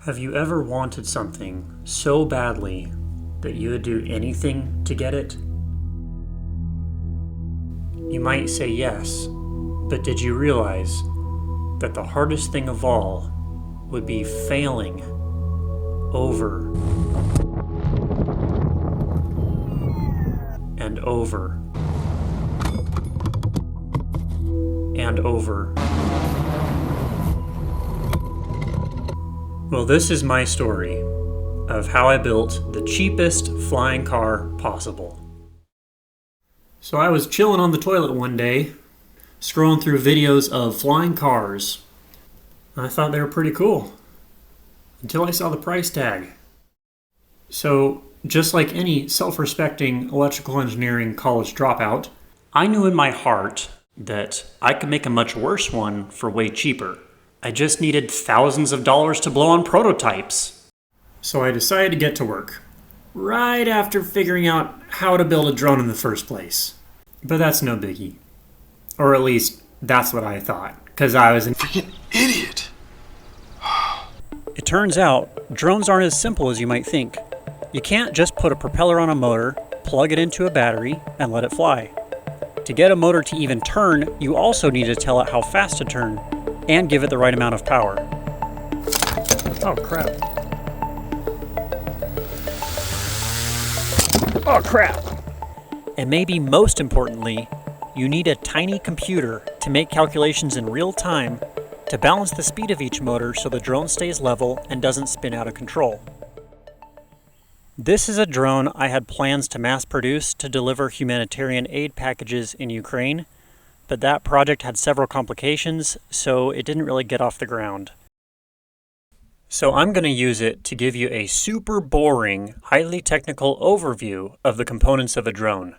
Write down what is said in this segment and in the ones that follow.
Have you ever wanted something so badly that you would do anything to get it? You might say yes, but did you realize that the hardest thing of all would be failing over and over and over? Well, this is my story of how I built the cheapest flying car possible. So I was chilling on the toilet one day, scrolling through videos of flying cars. I thought they were pretty cool, until I saw the price tag. So, just like any self-respecting electrical engineering college dropout, I knew in my heart that I could make a much worse one for way cheaper. I just needed thousands of dollars to blow on prototypes. So I decided to get to work, right after figuring out how to build a drone in the first place. But that's no biggie. Or at least, that's what I thought, because I was an freaking idiot. It turns out, drones aren't as simple as you might think. You can't just put a propeller on a motor, plug it into a battery, and let it fly. To get a motor to even turn, you also need to tell it how fast to turn, and give it the right amount of power. Oh crap. Oh crap! And maybe most importantly, you need a tiny computer to make calculations in real time to balance the speed of each motor so the drone stays level and doesn't spin out of control. This is a drone I had plans to mass produce to deliver humanitarian aid packages in Ukraine, but that project had several complications, so it didn't really get off the ground. So I'm going to use it to give you a super boring, highly technical overview of the components of a drone.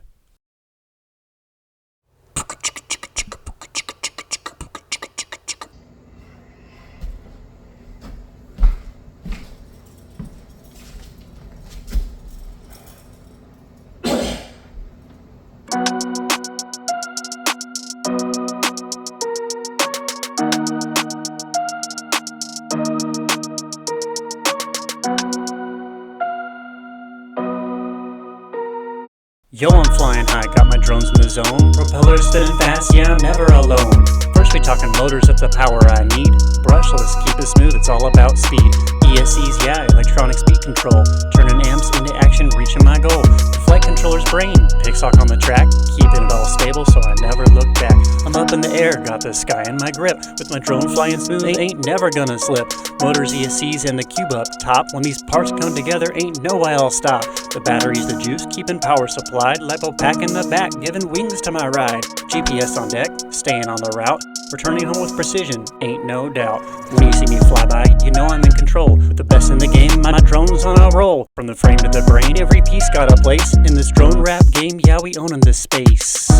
Yo, I'm flying high, got my drones in the zone. Propellers spinning fast, yeah, I'm never alone. First we talking motors, that's the power I need. Brushless, keep it smooth, it's all about speed. ESCs, yeah, electronic speed control. Turning amps into action, reaching my goal. The flight controller's brain, picksock on the track. Keeping it all stable so I never look back. I'm up in the air, got the sky in my grip. With my drone flying smooth, ain't never gonna slip. Motors, ESCs, and the cube up top. When these parts come together, ain't no way I'll stop. The battery's the juice, keeping power supplied. Lipo pack in the back, giving wings to my ride. GPS on deck, staying on the route. Returning home with precision, ain't no doubt. When you see me fly by, you know I'm in control. With the best in the game, my drone's on a roll. From the frame to the brain, every piece got a place. In this drone rap game, yeah, we own this space.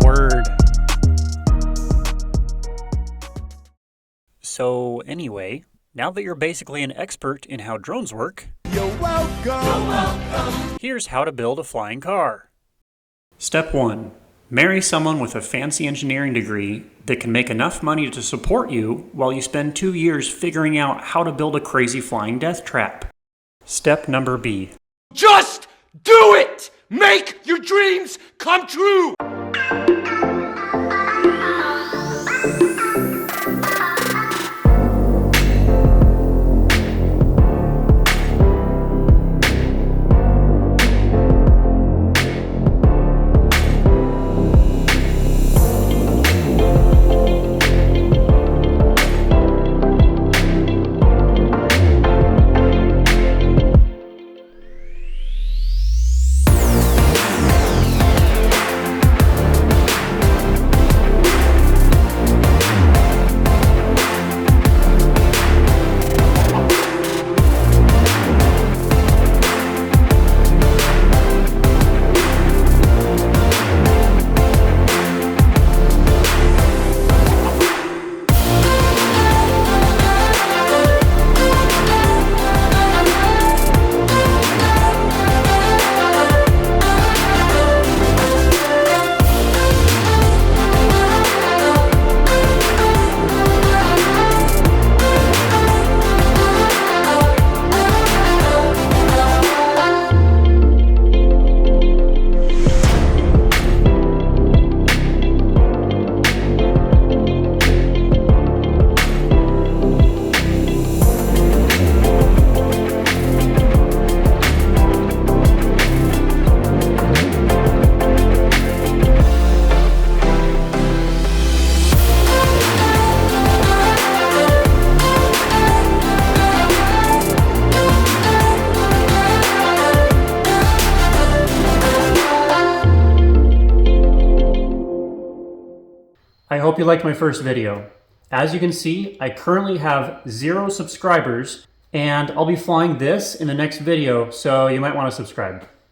Word. So anyway, now that you're basically an expert in how drones work, You're welcome. Here's how to build a flying car. Step 1. Marry someone with a fancy engineering degree that can make enough money to support you while you spend 2 years figuring out how to build a crazy flying death trap. Step number B. Just do it! Make your dreams come true! I hope you liked my first video. As you can see, I currently have 0 subscribers, and I'll be flying this in the next video, so you might want to subscribe.